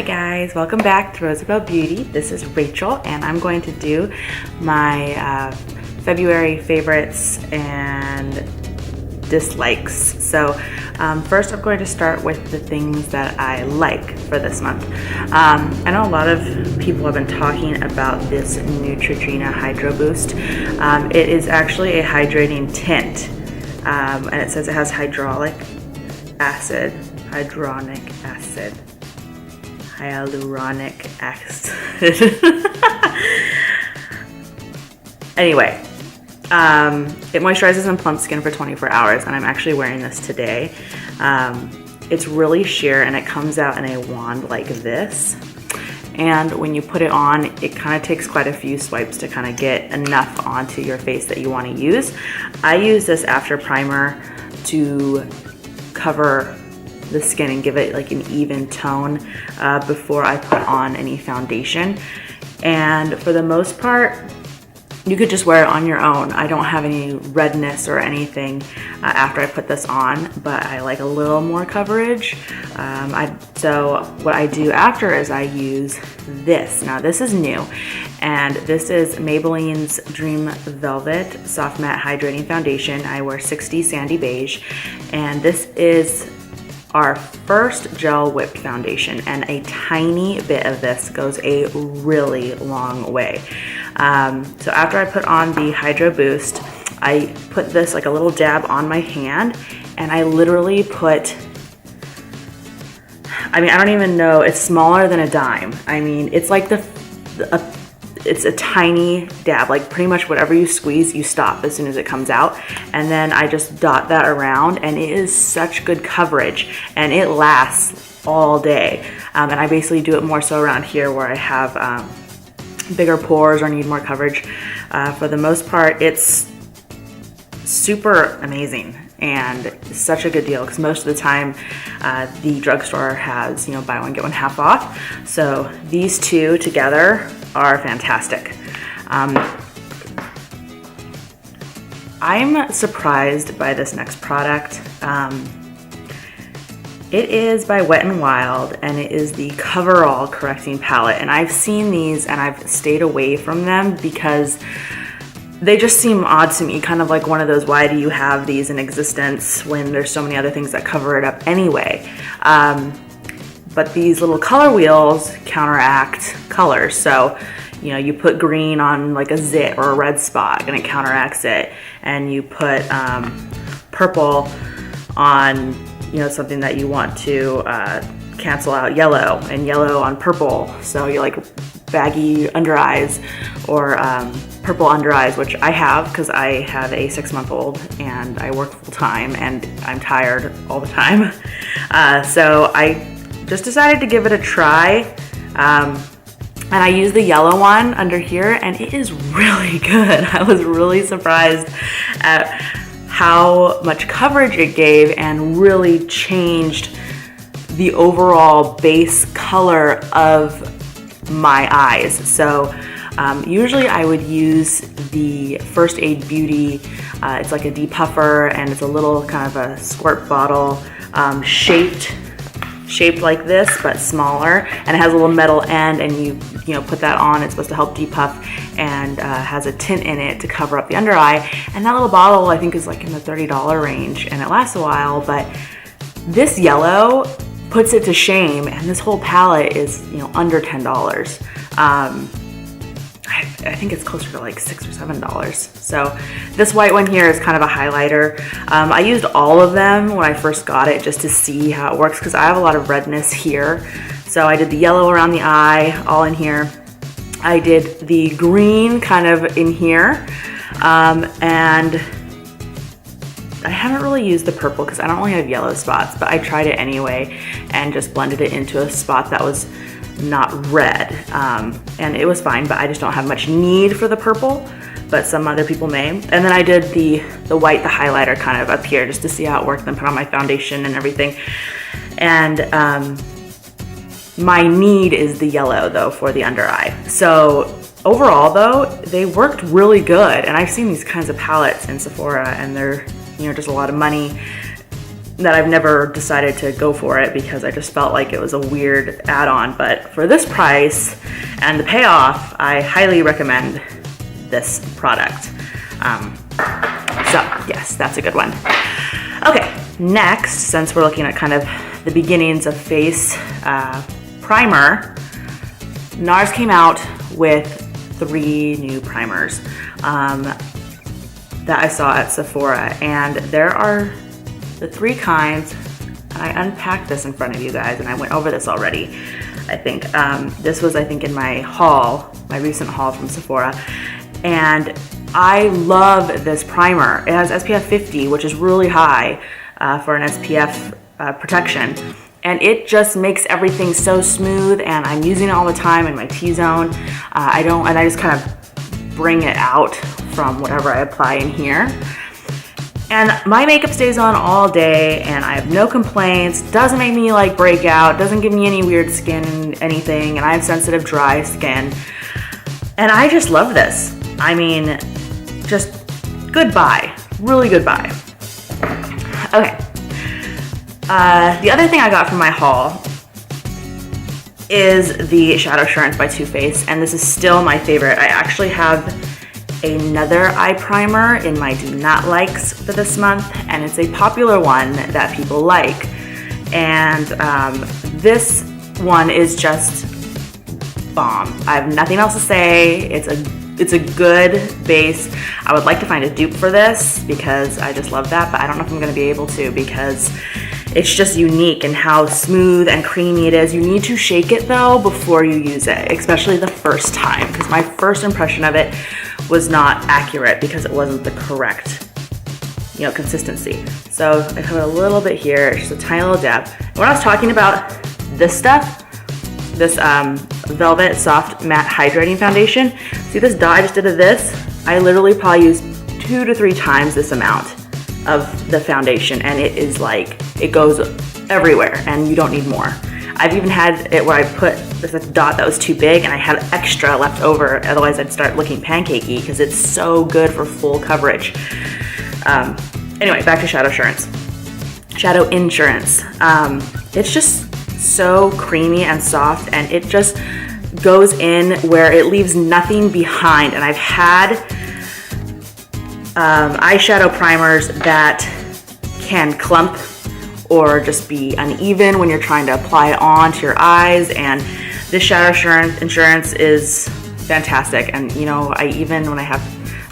Hi guys, welcome back to Rosabelle Beauty. This is Rachel and I'm going to do my February favorites and dislikes. So first I'm going to start with the things that I like for this month. I know a lot of people have been talking about this Neutrogena Hydro Boost. It is actually a hydrating tint and it says it has hyaluronic acid. Anyway, it moisturizes and plumps skin for 24 hours, and I'm actually wearing this today. It's really sheer, and it comes out in a wand like this. And when you put it on, it kind of takes quite a few swipes to kind of get enough onto your face that you want to use. I use this after primer to cover the skin and give it like an even tone before I put on any foundation. And for the most part, you could just wear it on your own. I don't have any redness or anything after I put this on, but I like a little more coverage. So what I do after is I use this. Now this is new, and this is Maybelline's Dream Velvet Soft Matte Hydrating Foundation. I wear 60 Sandy Beige, and this is our first gel whipped foundation, and a tiny bit of this goes a really long way. So after I put on the Hydro Boost, I put this like a little dab on my hand, and I literally put, I don't even know, it's smaller than a dime. It's like it's a tiny dab, like pretty much whatever you squeeze, you stop as soon as it comes out. And then I just dot that around, and it is such good coverage, and it lasts all day. And I basically do it more so around here where I have bigger pores or need more coverage. For the most part, it's super amazing and such a good deal, because most of the time the drugstore has, buy one get one half off. So these two together are fantastic. I'm surprised by this next product. It is by Wet n Wild, and it is the Coverall Correcting Palette. And I've seen these and I've stayed away from them because they just seem odd to me, kind of like one of those, why do you have these in existence when there's so many other things that cover it up anyway? But these little color wheels counteract colors. So, you put green on like a zit or a red spot and it counteracts it. And you put purple on, something that you want to cancel out yellow, and yellow on purple. So you like baggy under eyes or purple under eyes, which I have because I have a 6-month-old and I work full time and I'm tired all the time. So I just decided to give it a try. And I used the yellow one under here, and it is really good. I was really surprised at how much coverage it gave and really changed the overall base color of my eyes. So usually I would use the First Aid Beauty. It's like a depuffer, and it's a little kind of a squirt bottle, shaped like this but smaller, and it has a little metal end, and you put that on. It's supposed to help depuff, and has a tint in it to cover up the under eye. And that little bottle I think is like in the $30 range, and it lasts a while. But this yellow puts it to shame, and this whole palette is under $10. I think it's closer to like $6 or $7. So this white one here is kind of a highlighter. I used all of them when I first got it just to see how it works, because I have a lot of redness here. So I did the yellow around the eye, all in here. I did the green kind of in here. And I haven't really used the purple because I don't really have yellow spots, but I tried it anyway and just blended it into a spot that was not red, and it was fine, but I just don't have much need for the purple, but some other people may. And then I did the white, the highlighter kind of up here just to see how it worked, then put on my foundation and everything. And my need is the yellow though for the under eye. So overall though, they worked really good, and I've seen these kinds of palettes in Sephora, and they're just a lot of money. that I've never decided to go for it because I just felt like it was a weird add-on. But for this price and the payoff, I highly recommend this product. So yes, that's a good one. Okay, next, since we're looking at kind of the beginnings of face primer, Nars came out with 3 new primers that I saw at Sephora, and there are the 3 kinds. I unpacked this in front of you guys, and I went over this already. I think this was, in my haul, my recent haul from Sephora, and I love this primer. It has SPF 50, which is really high for an SPF protection, and it just makes everything so smooth, and I'm using it all the time in my T-zone. I just kind of bring it out from whatever I apply in here. And my makeup stays on all day, and I have no complaints. Doesn't make me like break out, doesn't give me any weird skin, anything, and I have sensitive, dry skin. And I just love this. I mean, just goodbye, really goodbye. Okay. The other thing I got from my haul is the Shadow Assurance by Too Faced, and this is still my favorite. I actually have another eye primer in my do not likes for this month, and it's a popular one that people like. And this one is just bomb. I have nothing else to say. It's a good base. I would like to find a dupe for this because I just love that, but I don't know if I'm going to be able to because it's just unique in how smooth and creamy it is. You need to shake it though before you use it, especially the first time, because my first impression of it was not accurate because it wasn't the correct, consistency. So I put a little bit here, just a tiny little dab. And when I was talking about this stuff, this Velvet Soft Matte Hydrating Foundation, see this dot I just did of this? I literally probably used 2 to 3 times this amount of the foundation, and it is like, it goes everywhere and you don't need more. I've even had it where I put this dot that was too big and I had extra left over, otherwise I'd start looking pancakey because it's so good for full coverage. Anyway, back to Shadow Assurance. Shadow Insurance. It's just so creamy and soft, and it just goes in where it leaves nothing behind. And I've had eyeshadow primers that can clump or just be uneven when you're trying to apply it on to your eyes, and this Shadow Insurance is fantastic. And I even, when I have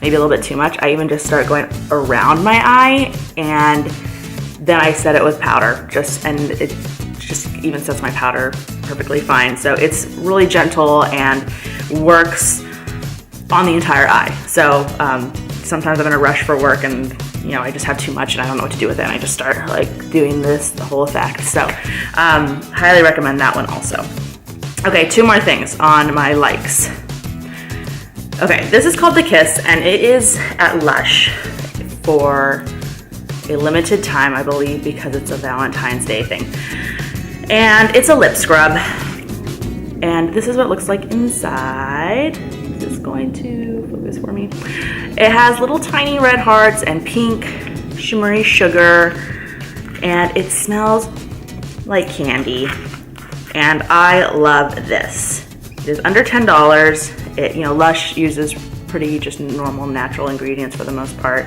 maybe a little bit too much, I even just start going around my eye, and then I set it with powder, and it just even sets my powder perfectly fine. So it's really gentle and works on the entire eye. So sometimes I'm in a rush for work and I just have too much and I don't know what to do with it, and I just start doing the whole effect. So highly recommend that one also. Okay, 2 more things on my likes. Okay, this is called The Kiss, and it is at Lush for a limited time, I believe, because it's a Valentine's Day thing. And it's a lip scrub, and this is what it looks like inside. Is this going to focus for me? It has little tiny red hearts and pink shimmery sugar, and it smells like candy, and I love this. It is under $10. Lush uses pretty just normal natural ingredients for the most part,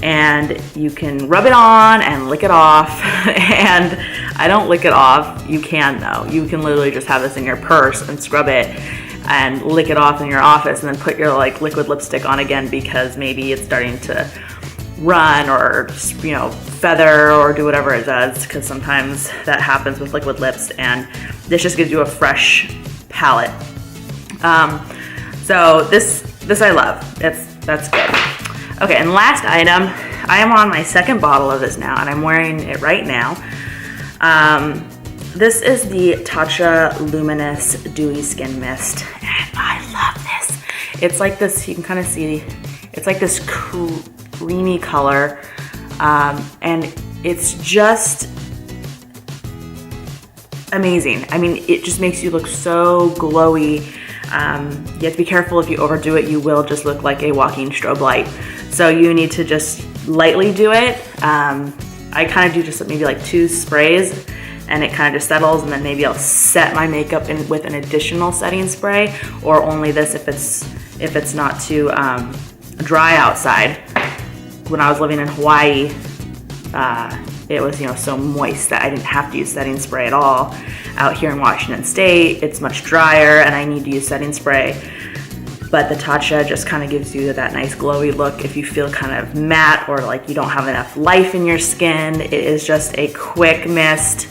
and you can rub it on and lick it off. And I don't lick it off. You can though. You can literally just have this in your purse and scrub it and lick it off in your office, and then put your liquid lipstick on again because maybe it's starting to run or feather or do whatever it does, because sometimes that happens with liquid lips, and this just gives you a fresh palette. So this I love. That's good. Okay, and last item, I am on my 2nd bottle of this now, and I'm wearing it right now. This is the Touche Luminous Dewy Skin Mist, and I love this. It's like this, you can kind of see, it's like this creamy color, and it's just amazing. I mean, it just makes you look so glowy. You have to be careful. If you overdo it, you will just look like a walking strobe light. So you need to just lightly do it, I kind of do just maybe like 2 sprays, and it kind of just settles, and then maybe I'll set my makeup in with an additional setting spray, or only this if it's not too dry outside. When I was living in Hawaii, it was, you know, so moist that I didn't have to use setting spray at all. Out here in Washington State, it's much drier and I need to use setting spray. But the Touche just kind of gives you that nice glowy look if you feel kind of matte or like you don't have enough life in your skin. It is just a quick mist.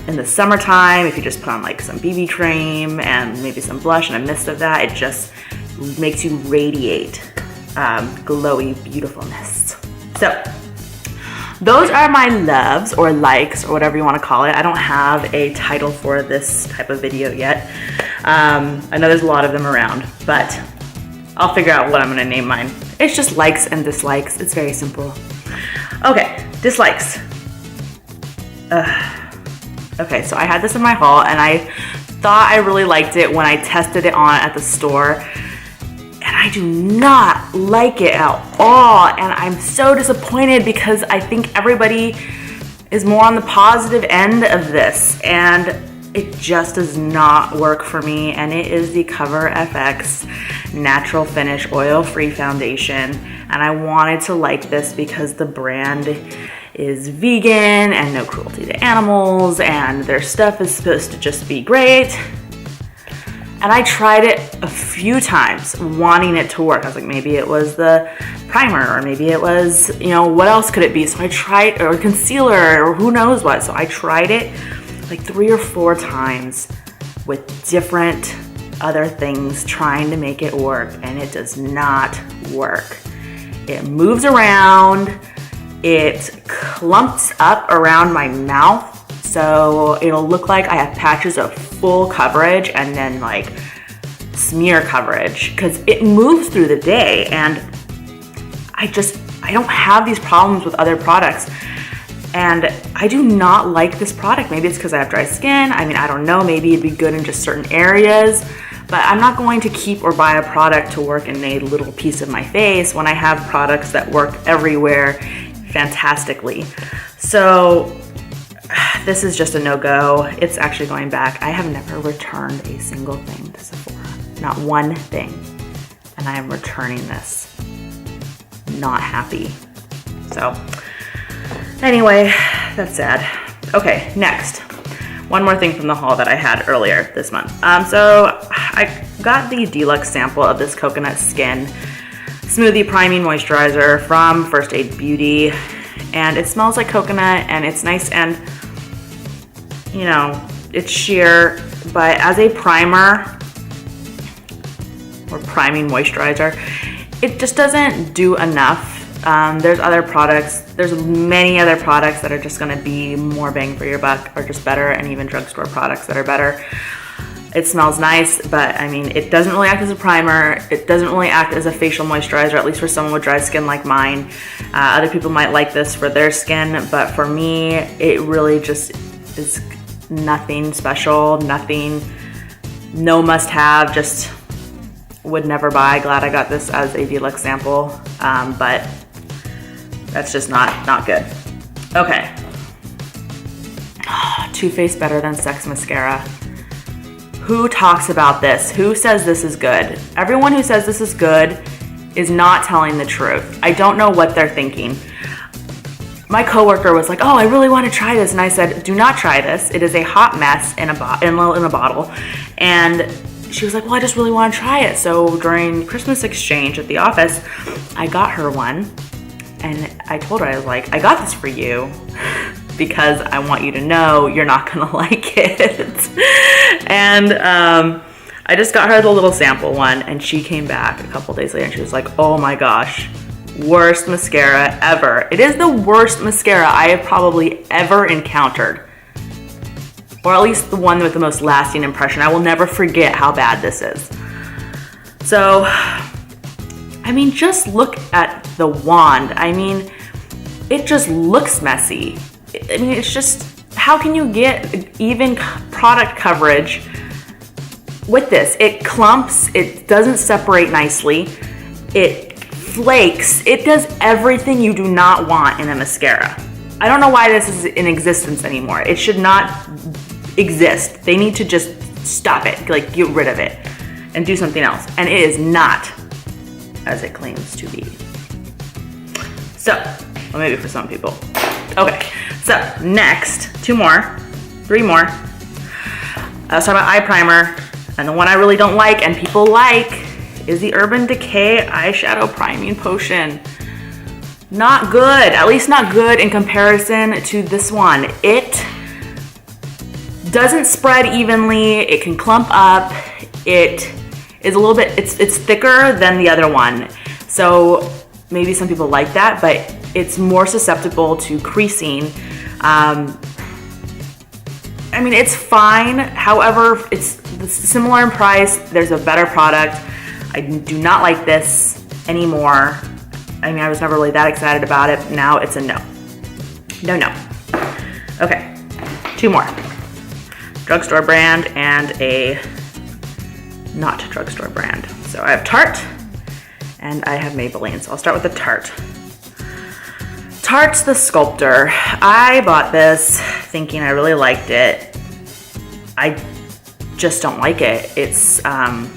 In the summertime, if you just put on like some BB cream and maybe some blush and a mist of that, it just makes you radiate glowy beautifulness. So those are my loves or likes or whatever you want to call it. I don't have a title for this type of video yet. I know there's a lot of them around, but I'll figure out what I'm going to name mine. It's just likes and dislikes. It's very simple. Okay, dislikes. Okay, so I had this in my haul and I thought I really liked it when I tested it on at the store. And I do not like it at all. And I'm so disappointed because I think everybody is more on the positive end of this. And it just does not work for me. And it is the Cover FX Natural Finish Oil-Free Foundation. And I wanted to like this because the brand is vegan and no cruelty to animals. And their stuff is supposed to just be great. And I tried it a few times wanting it to work. I was like, maybe it was the primer, or maybe it was, you know, what else could it be? So I tried, or concealer, or who knows what. So I tried it like 3 or 4 times with different other things trying to make it work, and it does not work. It moves around, it clumps up around my mouth. So it'll look like I have patches of full coverage and then like smear coverage because it moves through the day. And I don't have these problems with other products. And I do not like this product. Maybe it's because I have dry skin. I mean, I don't know. Maybe it'd be good in just certain areas. But I'm not going to keep or buy a product to work in a little piece of my face when I have products that work everywhere fantastically. So this is just a no-go. It's actually going back. I have never returned a single thing to Sephora. Not one thing. And I am returning this. Not happy. So anyway, that's sad. Okay, next. One more thing from the haul that I had earlier this month. So I got the deluxe sample of this Coconut Skin Smoothie Priming Moisturizer from First Aid Beauty. And it smells like coconut and it's nice and, you know, it's sheer, but as a primer or priming moisturizer, it just doesn't do enough. There's other products, there's many other products that are just gonna be more bang for your buck or just better, and even drugstore products that are better. It smells nice, but I mean, it doesn't really act as a primer. It doesn't really act as a facial moisturizer, at least for someone with dry skin like mine. Other people might like this for their skin, but for me, it really just is nothing special, nothing, no must have, just would never buy. Glad I got this as a deluxe sample, but that's just not good. Okay. Too Faced Better Than Sex Mascara. Who talks about this? Who says this is good? Everyone who says this is good is not telling the truth. I don't know what they're thinking. My coworker was like, oh, I really want to try this. And I said, do not try this. It is a hot mess in a bottle. And she was like, well, I just really want to try it. So during Christmas exchange at the office, I got her one. And I told her, I was like, I got this for you because I want you to know you're not gonna like it. And I just got her the little sample one, and she came back a couple days later and she was like, oh my gosh, worst mascara ever. It is the worst mascara I have probably ever encountered, or at least the one with the most lasting impression. I will never forget how bad this is. So, I mean, just look at the wand. I mean, it just looks messy. I mean, it's just, how can you get even product coverage with this? It clumps, it doesn't separate nicely, it flakes, it does everything you do not want in a mascara. I don't know why this is in existence anymore. It should not exist. They need to just stop it, like get rid of it and do something else. And it is not as it claims to be. So, well, maybe for some people. Okay, so next, three more. Let's talk about eye primer. And the one I really don't like and people like is the Urban Decay Eyeshadow Priming Potion. Not good, at least not good in comparison to this one. It doesn't spread evenly, it can clump up, it is a little bit, it's thicker than the other one. So maybe some people like that, but it's more susceptible to creasing. I mean, it's fine. However, it's similar in price. There's a better product. I do not like this anymore. I mean, I was never really that excited about it. Now it's a no. No. Okay, two more. Drugstore brand and a not drugstore brand. So I have Tarte and I have Maybelline. So I'll start with the Tarte. Tarte's the Sculptor. I bought this thinking I really liked it. I just don't like it. It's kind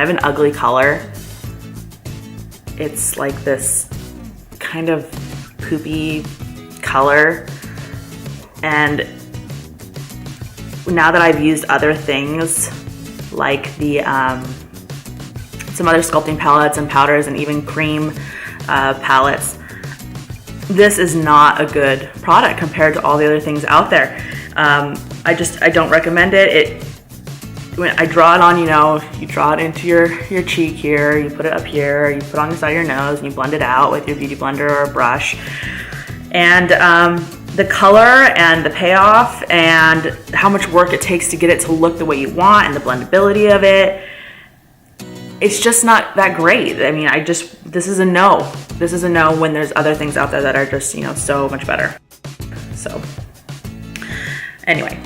of an ugly color. It's like this kind of poopy color. And now that I've used other things like the some other sculpting palettes and powders and even cream palettes, this is not a good product compared to all the other things out there. I don't recommend it. When I draw it on, you draw it into your cheek here, you put it up here, you put it on the side of your nose, and you blend it out with your beauty blender or a brush. And the color and the payoff and how much work it takes to get it to look the way you want and the blendability of it, it's just not that great. I mean, this is a no. This is a no when there's other things out there that are just, so much better. So, anyway,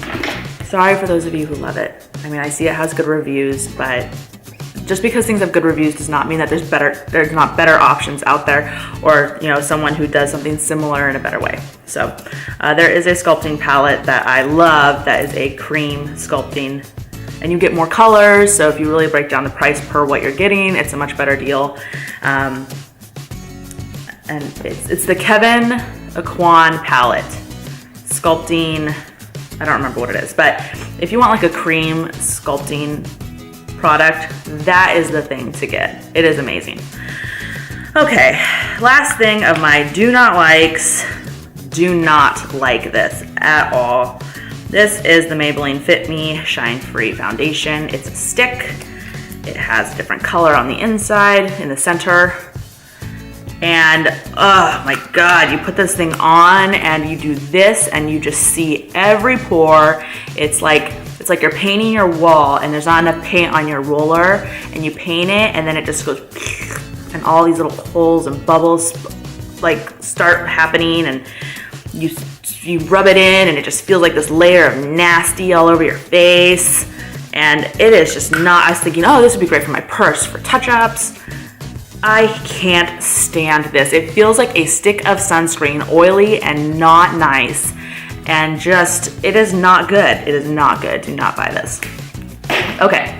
sorry for those of you who love it. I mean, I see it has good reviews, but just because things have good reviews does not mean that there's not better options out there, or someone who does something similar in a better way. So there is a sculpting palette that I love that is a cream sculpting, and you get more colors. So if you really break down the price per what you're getting, it's a much better deal. And it's the Kevin Aquan palette sculpting. I don't remember what it is, but if you want like a cream sculpting product, that is the thing to get. It is amazing. Okay, last thing of my do not likes. Do not like this at all. This is the Maybelline Fit Me Shine Free Foundation. It's a stick. It has a different color on the inside, in the center. And oh my God, you put this thing on and you do this and you just see every pore. It's like you're painting your wall and there's not enough paint on your roller, and you paint it and then it just goes and all these little holes and bubbles like start happening, and you rub it in and it just feels like this layer of nasty all over your face. And it is just not, I was thinking, oh, this would be great for my purse, for touch-ups. I can't stand this. It feels like a stick of sunscreen, oily and not nice. And just, it is not good. It is not good. Do not buy this. Okay,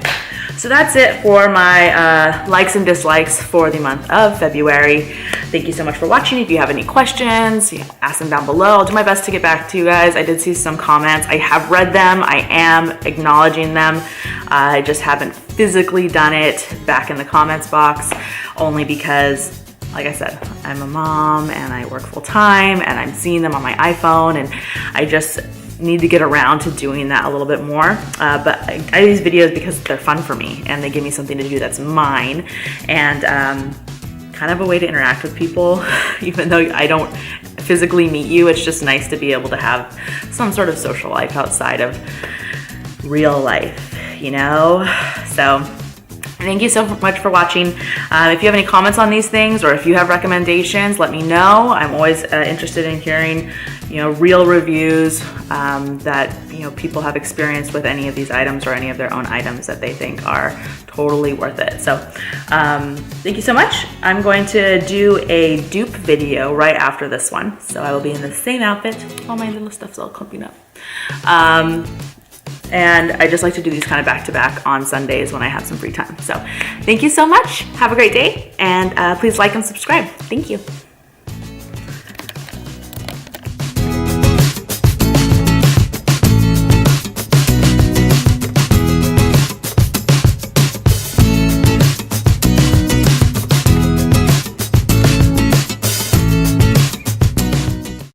so that's it for my likes and dislikes for the month of February. Thank you so much for watching. If you have any questions, ask them down below. I'll do my best to get back to you guys. I did see some comments. I have read them. I am acknowledging them. I just haven't physically done it back in the comments box, only because, like I said, I'm a mom and I work full time and I'm seeing them on my iPhone, and I just need to get around to doing that a little bit more. But I do these videos because they're fun for me and they give me something to do that's mine, and kind of a way to interact with people. Even though I don't physically meet you, it's just nice to be able to have some sort of social life outside of real life, So Thank you so much for watching. If you have any comments on these things, or if you have recommendations, let me know. I'm always interested in hearing, real reviews that people have experienced with any of these items or any of their own items that they think are totally worth it. So thank you so much. I'm going to do a dupe video right after this one. So I will be in the same outfit. All my little stuff's all clumping up. And I just like to do these kind of back-to-back on Sundays when I have some free time. So thank you so much. Have a great day, and please like and subscribe. Thank you.